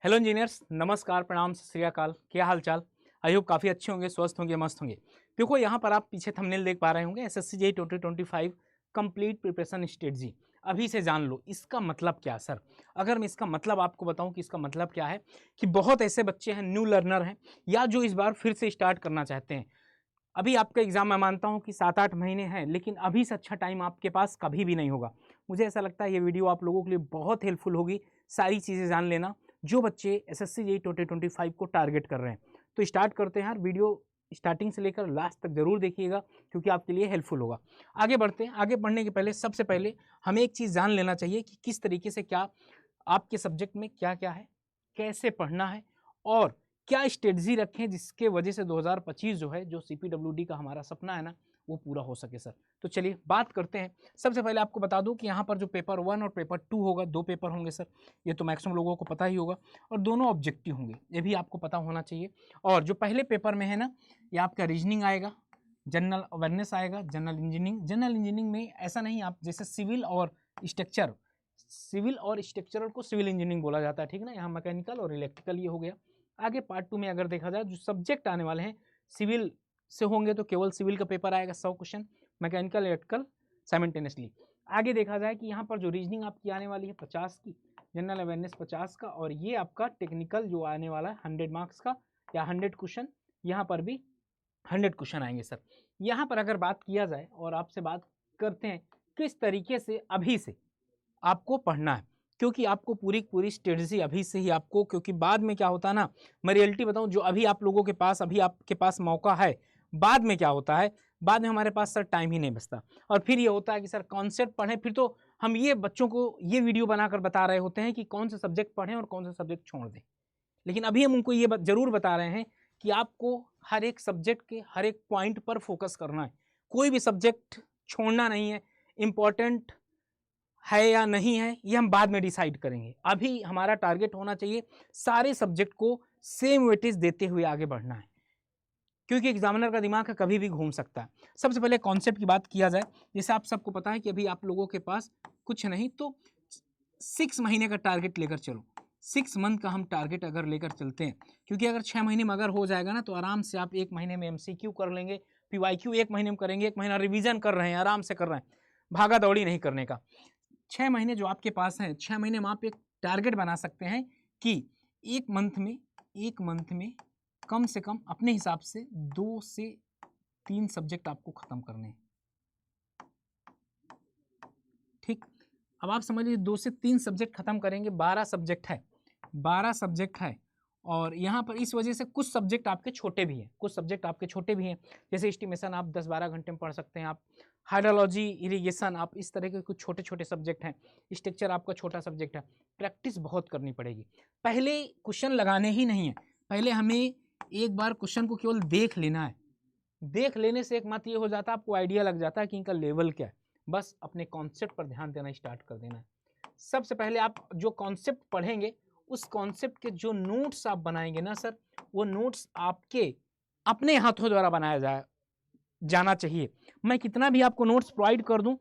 Hello engineers, नमस्कार, प्रणाम, सत श्री अकाल। क्या हाल चाल? आई होप काफ़ी अच्छे होंगे, स्वस्थ होंगे, मस्त होंगे। देखो यहाँ पर आप पीछे थंबनेल देख पा रहे होंगे, SSC JEE 2025 complete preparation strategy. अभी से जान लो इसका मतलब क्या सर। अगर मैं इसका मतलब आपको बताऊं कि इसका मतलब क्या है, कि बहुत ऐसे बच्चे हैं, न्यू लर्नर हैं, या जो इस बार फिर से स्टार्ट करना चाहते हैं। अभी आपका एग्जाम मैं मानता हूं कि 7-8 महीने हैं, लेकिन अभी से अच्छा टाइम आपके पास कभी भी नहीं होगा। मुझे ऐसा लगता है ये वीडियो आप लोगों के लिए बहुत हेल्पफुल होगी। सारी चीज़ें जान लेना जो बच्चे एसएससी जेईई 2025 को टारगेट कर रहे हैं। तो स्टार्ट करते हैं यार, वीडियो स्टार्टिंग से लेकर लास्ट तक जरूर देखिएगा, क्योंकि आपके लिए हेल्पफुल होगा। आगे बढ़ते हैं। आगे बढ़ने के पहले सबसे पहले हमें एक चीज़ जान लेना चाहिए कि किस तरीके से क्या आपके सब्जेक्ट में क्या क्या है, कैसे पढ़ना है, और क्या स्ट्रेटजी रखें जिसके वजह से 2025 जो है, जो सीपीडब्ल्यूडी का हमारा सपना है ना, वो पूरा हो सके सर। तो चलिए बात करते हैं। सबसे पहले आपको बता दूं कि यहाँ पर जो पेपर 1 और पेपर 2 होगा, 2 पेपर होंगे सर। ये तो मैक्सिमम लोगों को पता ही होगा, और दोनों ऑब्जेक्टिव होंगे, ये भी आपको पता होना चाहिए। और जो पहले पेपर में है ना, ये आपका रीजनिंग आएगा, जनरल अवेयरनेस आएगा, जनरल इंजीनियरिंग। जनरल इंजीनियरिंग में ऐसा नहीं, आप जैसे सिविल और स्ट्रक्चर, सिविल और स्ट्रक्चरल को सिविल इंजीनियरिंग बोला जाता है, ठीक ना। यहाँ मैकेनिकल और इलेक्ट्रिकल ये हो गया। आगे पार्ट 2 में अगर देखा जाए, जो सब्जेक्ट आने वाले हैं सिविल से होंगे तो केवल सिविल का पेपर आएगा 100 क्वेश्चन, मैकेनिकल इलेक्ट्रिकल साइमल्टेनियसली। आगे देखा जाए कि यहाँ पर जो रीजनिंग आपकी आने वाली है 50 की, जनरल अवेयरनेस 50 का, और ये आपका टेक्निकल जो आने वाला है 100 मार्क्स का या 100 क्वेश्चन, यहाँ पर भी 100 क्वेश्चन आएंगे सर। यहाँ पर अगर बात किया जाए और आपसे बात करते हैं किस तरीके से अभी से आपको पढ़ना है, क्योंकि आपको पूरी पूरी स्ट्रेटजी अभी से ही आपको, क्योंकि बाद में क्या होता है ना, मैं रियलिटी बताऊं, जो अभी आप लोगों के पास, अभी आपके पास मौका है, बाद में क्या होता है, बाद में हमारे पास सर टाइम ही नहीं बचता। और फिर ये होता है कि सर कॉन्सेप्ट पढ़ें, फिर तो हम ये बच्चों को ये वीडियो बनाकर बता रहे होते हैं कि कौन से सब्जेक्ट पढ़ें और कौन से सब्जेक्ट छोड़ दें। लेकिन अभी हम उनको ये जरूर बता रहे हैं कि आपको हर एक सब्जेक्ट के हर एक पॉइंट पर फोकस करना है, कोई भी सब्जेक्ट छोड़ना नहीं है। इंपॉर्टेंट है या नहीं है ये हम बाद में डिसाइड करेंगे, अभी हमारा टारगेट होना चाहिए सारे सब्जेक्ट को सेम वेटेज देते हुए आगे बढ़ना है, क्योंकि एग्जामिनर का दिमाग कभी भी घूम सकता है। सबसे पहले कॉन्सेप्ट की बात किया जाए, जैसे आप सबको पता है कि अभी आप लोगों के पास कुछ नहीं तो 6 महीने का टारगेट लेकर चलो, 6 मंथ का हम टारगेट अगर लेकर चलते हैं, क्योंकि अगर 6 महीने में अगर हो जाएगा ना, तो आराम से आप 1 महीने में एमसीक्यू कर लेंगे, पीवाईक्यू 1 महीने में करेंगे, 1 महीना रिवीजन कर रहे हैं, आराम से कर रहे हैं, भागा दौड़ी नहीं करने का। 6 महीने जो आपके पास हैं, 6 महीने में आप एक टारगेट बना सकते हैं कि एक मंथ में कम से कम अपने हिसाब से 2 से 3 सब्जेक्ट आपको खत्म करने हैं, ठीक। अब आप समझ लीजिए 2 से 3 सब्जेक्ट खत्म करेंगे, 12 सब्जेक्ट है, 12 सब्जेक्ट है। और यहाँ पर इस वजह से कुछ सब्जेक्ट आपके छोटे भी हैं, कुछ सब्जेक्ट आपके छोटे भी हैं, जैसे एस्टिमेशन आप 10-12 घंटे में पढ़ सकते हैं, आप हाइड्रोलॉजी, इरिगेशन, आप इस तरह के कुछ छोटे छोटे सब्जेक्ट हैं, स्ट्रक्चर आपका छोटा सब्जेक्ट है। प्रैक्टिस बहुत करनी पड़ेगी, पहले क्वेश्चन लगाने ही नहीं है, पहले हमें एक बार क्वेश्चन को केवल देख लेना है। देख लेने से एक मत ये हो जाता है, आपको आइडिया लग जाता है कि इनका लेवल क्या है, बस अपने कॉन्सेप्ट पर ध्यान देना स्टार्ट कर देना है। सबसे पहले आप जो कॉन्सेप्ट पढ़ेंगे, उस कॉन्सेप्ट के जो नोट्स आप बनाएंगे ना सर, वो नोट्स आपके अपने हाथों द्वारा बनाया जाना चाहिए। मैं कितना भी आपको नोट्स प्रोवाइड कर दूं,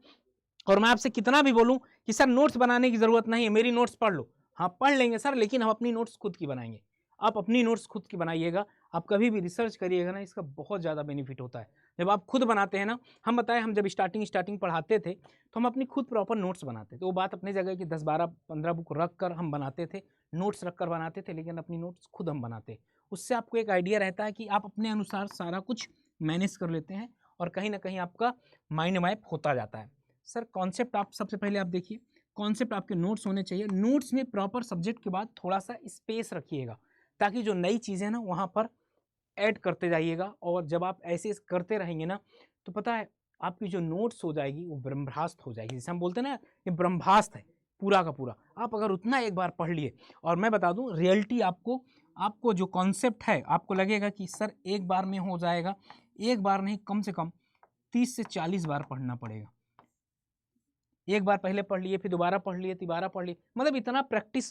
और मैं आपसे कितना भी बोलूं कि सर नोट्स बनाने की जरूरत नहीं है, मेरी नोट्स पढ़ लो, हाँ पढ़ लेंगे सर, लेकिन हम अपनी नोट्स खुद की बनाएंगे। आप अपनी नोट्स खुद की बनाइएगा, आप कभी भी रिसर्च करिएगा ना, इसका बहुत ज़्यादा बेनिफिट होता है जब आप खुद बनाते हैं ना। हम बताएं, हम जब स्टार्टिंग पढ़ाते थे, तो हम अपनी खुद प्रॉपर नोट्स बनाते थे। वो बात अपनी जगह कि 10-12-15 बुक रख कर हम बनाते थे, नोट्स रख कर बनाते थे, लेकिन अपनी नोट्स खुद हम बनाते। उससे आपको एक आइडिया रहता है कि आप अपने अनुसार सारा कुछ मैनेज कर लेते हैं, और कहीं ना कहीं आपका माइंड मैप होता जाता है। सर कॉन्सेप्ट आप सबसे पहले आप देखिए, कॉन्सेप्ट आपके नोट्स होने चाहिए, नोट्स में प्रॉपर सब्जेक्ट के बाद थोड़ा सा स्पेस रखिएगा, ताकि जो नई चीज़ें ना वहाँ पर ऐड करते जाइएगा। और जब आप ऐसे करते रहेंगे ना, तो पता है आपकी जो नोट्स हो जाएगी वो ब्रह्मास्त्र हो जाएगी, जैसे हम बोलते हैं ना, ये ब्रह्मास्त्र है पूरा का पूरा। आप अगर उतना एक बार पढ़ लिए, और मैं बता दूं रियलिटी, आपको जो कॉन्सेप्ट है, आपको लगेगा कि सर एक बार में हो जाएगा, एक बार नहीं, कम से कम 30 से 40 बार पढ़ना पड़ेगा। एक बार पहले पढ़ लिए, फिर दोबारा पढ़ लिए, तिबारा पढ़ लिए, मतलब इतना प्रैक्टिस,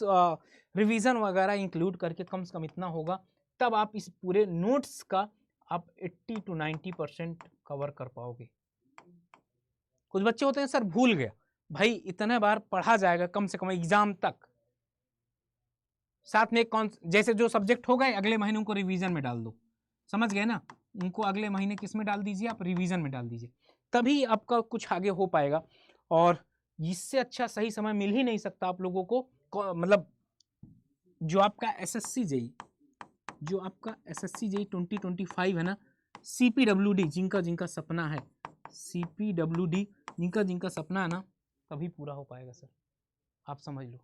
रिवीजन वगैरह इंक्लूड करके कम से कम इतना होगा, तब आप इस पूरे नोट्स का आप 80 to 90% कवर कर पाओगे। कुछ बच्चे होते हैं सर भूल गया, भाई इतने बार पढ़ा जाएगा कम से कम एग्जाम तक, साथ में कौन जैसे जो सब्जेक्ट हो गए अगले महीने उनको रिवीजन में डाल दो, समझ गए ना, उनको अगले महीने किस में डाल दीजिए आप, रिवीजन में डाल दीजिए, तभी आपका कुछ आगे हो पाएगा। और इससे अच्छा सही समय मिल ही नहीं सकता आप लोगों को, मतलब जो आपका एसएससी जेई, जो आपका एसएससी जेई 2025 है ना, सीपीडब्ल्यूडी जिनका जिनका सपना है, सीपीडब्ल्यूडी जिनका जिनका सपना है ना, तभी पूरा हो पाएगा सर, आप समझ लो।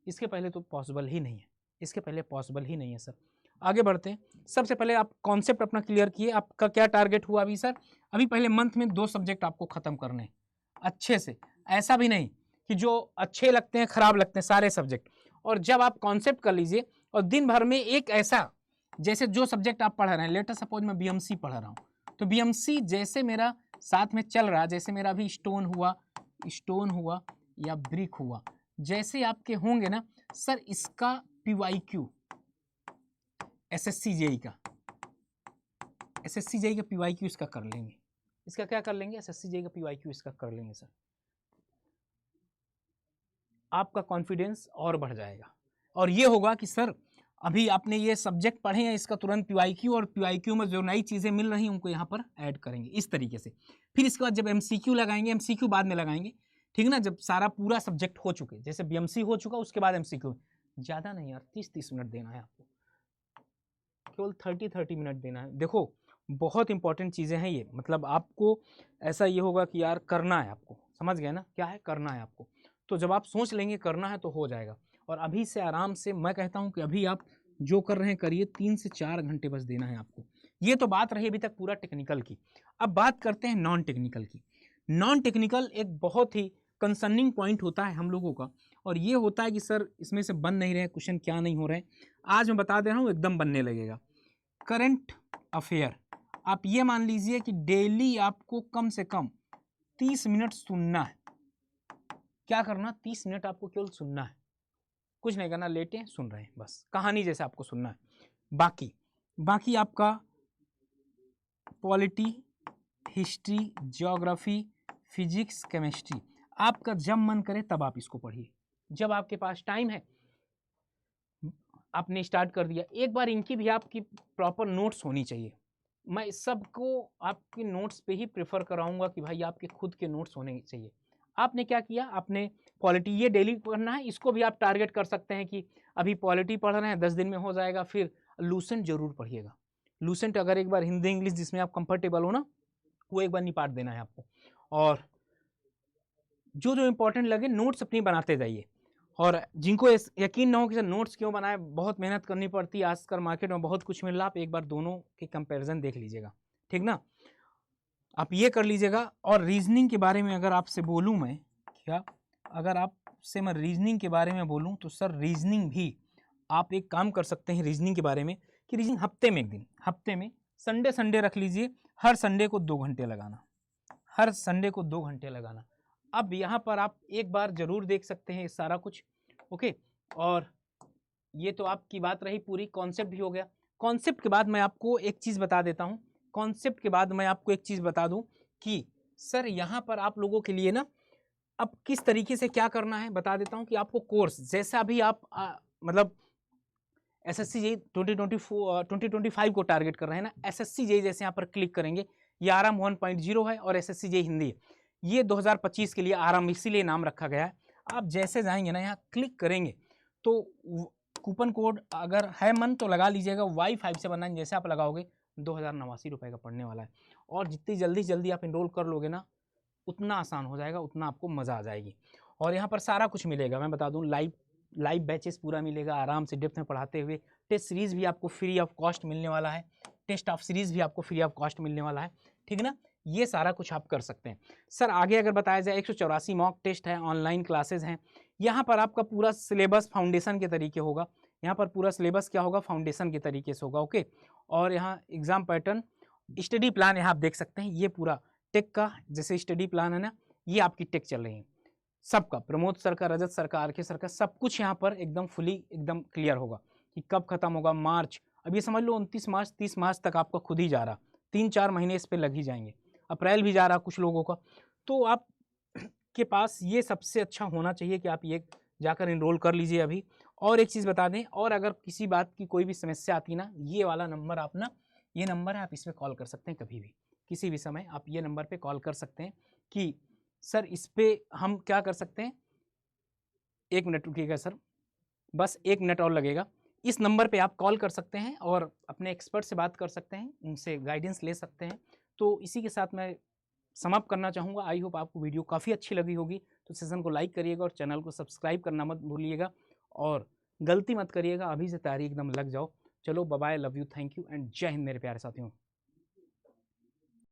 इसके पहले तो पॉसिबल ही नहीं है, इसके पहले पॉसिबल ही नहीं है सर। आगे बढ़ते हैं। सबसे पहले आप कॉन्सेप्ट अपना क्लियर किए, आपका क्या टारगेट हुआ अभी सर? अभी पहले मंथ में 2 सब्जेक्ट आपको खत्म करने हैं अच्छे से, ऐसा भी नहीं कि जो अच्छे लगते हैं खराब लगते हैं, सारे सब्जेक्ट। और जब आप कॉन्सेप्ट कर लीजिए और दिन भर में एक ऐसा, जैसे जो सब्जेक्ट आप पढ़ रहे हैं, लेटर सपोज मैं बीएमसी पढ़ रहा हूँ, तो बीएमसी जैसे मेरा साथ में चल रहा, जैसे मेरा अभी स्टोन हुआ या ब्रिक हुआ, जैसे आपके होंगे ना सर, इसका पीवाईक्यू एसएससी जेई का पीवाईक्यू इसका कर लेंगे, इसका क्या कर लेंगे, एसएससी जेई का पीवाईक्यू इसका कर लेंगे सर। आपका कॉन्फिडेंस और बढ़ जाएगा और ये होगा कि सर अभी आपने ये सब्जेक्ट पढ़े हैं, इसका तुरंत पीवाईक्यू, और पीवाईक्यू में जो नई चीज़ें मिल रही हैं उनको यहाँ पर ऐड करेंगे इस तरीके से। फिर इसके बाद जब एमसीक्यू लगाएंगे, एमसीक्यू बाद में लगाएंगे, ठीक ना, जब सारा पूरा सब्जेक्ट हो चुके, जैसे बीएमसी हो चुका उसके बाद एमसीक्यू। ज़्यादा नहीं यार, 30-30 मिनट देना है आपको, केवल 30-30 मिनट देना है। देखो बहुत इंपॉर्टेंट चीज़ें हैं ये, मतलब आपको ऐसा ये होगा कि यार करना है आपको, समझ गए ना, क्या है करना है आपको। तो जब आप सोच लेंगे करना है तो हो जाएगा। और अभी से आराम से मैं कहता हूँ कि अभी आप जो कर रहे हैं करिए, 3 से 4 घंटे बस देना है आपको। ये तो बात रही अभी तक पूरा टेक्निकल की। अब बात करते हैं नॉन टेक्निकल की। नॉन टेक्निकल एक बहुत ही कंसर्निंग पॉइंट होता है हम लोगों का, और ये होता है कि सर इसमें से बन नहीं रहे क्वेश्चन, क्या नहीं हो रहे। आज मैं बता दे रहा हूँ एकदम बनने लगेगा। करंट अफेयर, आप ये मान लीजिए कि डेली आपको कम से कम 30 मिनट सुनना है। क्या करना, 30 मिनट आपको केवल सुनना है, कुछ नहीं करना, लेटे सुन रहे हैं बस, कहानी जैसे आपको सुनना है। बाकी आपका polity, history, geography, physics, chemistry, आपका जब मन करे तब आप इसको पढ़िए, जब आपके पास टाइम है आपने स्टार्ट कर दिया। एक बार इनकी भी आपकी प्रॉपर नोट्स होनी चाहिए। मैं सबको आपके नोट्स पे ही प्रेफर कराऊंगा कि भाई आपके खुद के नोट्स होने चाहिए। आपने क्या किया, आपने पॉलिटी ये डेली पढ़ना है, इसको भी आप टारगेट कर सकते हैं कि अभी पॉलिटी पढ़ रहे हैं 10 दिन में हो जाएगा। फिर लूसेंट जरूर पढ़िएगा, लूसेंट अगर एक बार हिंदी इंग्लिश जिसमें आप कंफर्टेबल हो ना, वो एक बार निपाट देना है आपको। और जो जो इंपॉर्टेंट लगे नोट्स अपनी बनाते जाइए। और जिनको यकीन ना हो कि सर नोट्स क्यों बनाए, बहुत मेहनत करनी पड़ती है, आजकल मार्केट में बहुत कुछ मिल रहा है, आप एक बार दोनों के कंपैरिजन देख लीजिएगा, ठीक ना, आप ये कर लीजिएगा। और रीजनिंग के बारे में अगर आपसे बोलूँ मैं, क्या अगर आपसे मैं रीजनिंग के बारे में बोलूँ तो सर रीजनिंग भी आप एक काम कर सकते हैं रीजनिंग के बारे में, कि रीजनिंग हफ्ते में एक दिन, हफ्ते में संडे रख लीजिए, हर संडे को 2 घंटे लगाना, हर संडे को 2 घंटे लगाना। अब यहाँ पर आप एक बार जरूर देख सकते हैं ये सारा कुछ, ओके। और ये तो आपकी बात रही पूरी, कॉन्सेप्ट भी हो गया। कॉन्सेप्ट के बाद मैं आपको एक चीज़ बता देता हूँ, कॉन्सेप्ट के बाद मैं आपको एक चीज़ बता दूँ कि सर यहाँ पर आप लोगों के लिए ना अब किस तरीके से क्या करना है बता देता हूँ। कि आपको कोर्स जैसा भी आप मतलब एसएससी जेई 2025 को टारगेट कर रहे हैं ना, एसएससी जेई जैसे यहाँ पर क्लिक करेंगे, ये आराम 1.0 है और एसएससी जेई हिंदी है, ये 2025 के लिए आराम इसीलिए नाम रखा गया है। आप जैसे जाएंगे ना, यहाँ क्लिक करेंगे तो कूपन कोड अगर है मन तो लगा लीजिएगा, Y5 से बनाएंगे, जैसे आप लगाओगे 2089 रुपये का पड़ने वाला है। और जितनी जल्दी आप इनरोल कर लोगे ना, उतना आसान हो जाएगा, उतना आपको मज़ा आ जाएगी। और यहाँ पर सारा कुछ मिलेगा, मैं बता दूँ, लाइव बैचेस पूरा मिलेगा, आराम से डेप्थ में पढ़ाते हुए। टेस्ट सीरीज़ भी आपको फ्री ऑफ कॉस्ट मिलने वाला है, टेस्ट ऑफ सीरीज़ भी आपको फ्री ऑफ कॉस्ट मिलने वाला है, ठीक ना। ये सारा कुछ आप कर सकते हैं। सर आगे अगर बताया जाए, 184 मॉक टेस्ट है, ऑनलाइन क्लासेज हैं। यहाँ पर आपका पूरा सिलेबस फाउंडेशन के तरीके होगा, यहाँ पर पूरा सिलेबस क्या होगा, फाउंडेशन के तरीके से होगा, ओके। और यहाँ एग्जाम पैटर्न, स्टडी प्लान यहाँ आप देख सकते हैं, ये पूरा टेक का जैसे स्टडी प्लान है ना, ये आपकी टेक चल रही है सबका, प्रमोद सर का, रजत सर का, आरके सर का, सब कुछ यहाँ पर एकदम फुली एकदम क्लियर होगा कि कब खत्म होगा। मार्च, अब ये समझ लो 29 मार्च 30 मार्च तक आपका खुद ही जा रहा, 3-4 महीने इस पर लग ही जाएंगे। अप्रैल भी जा रहा कुछ लोगों का। तो आप के पास ये सबसे अच्छा होना चाहिए कि आप ये जाकर इनरोल कर लीजिए अभी। और एक चीज़ बता दें, और अगर किसी बात की कोई भी समस्या आती ना, ये वाला नंबर आप ना, ये नंबर है, आप इस पर कॉल कर सकते हैं कभी भी, किसी भी समय आप ये नंबर पे कॉल कर सकते हैं कि सर इस पे हम क्या कर सकते हैं। 1 मिनट रुकिएगा सर, बस 1 मिनट और लगेगा। इस नंबर पे आप कॉल कर सकते हैं और अपने एक्सपर्ट से बात कर सकते हैं, उनसे गाइडेंस ले सकते हैं। तो इसी के साथ मैं समाप्त करना चाहूँगा। आई होप आपको वीडियो काफ़ी अच्छी लगी होगी, तो सेशन को लाइक करिएगा और चैनल को सब्सक्राइब करना मत भूलिएगा, और गलती मत करिएगा, अभी से तैयारी एकदम लग जाओ। चलो bye bye, love you, thank you and Jai Hind मेरे प्यारे साथियों।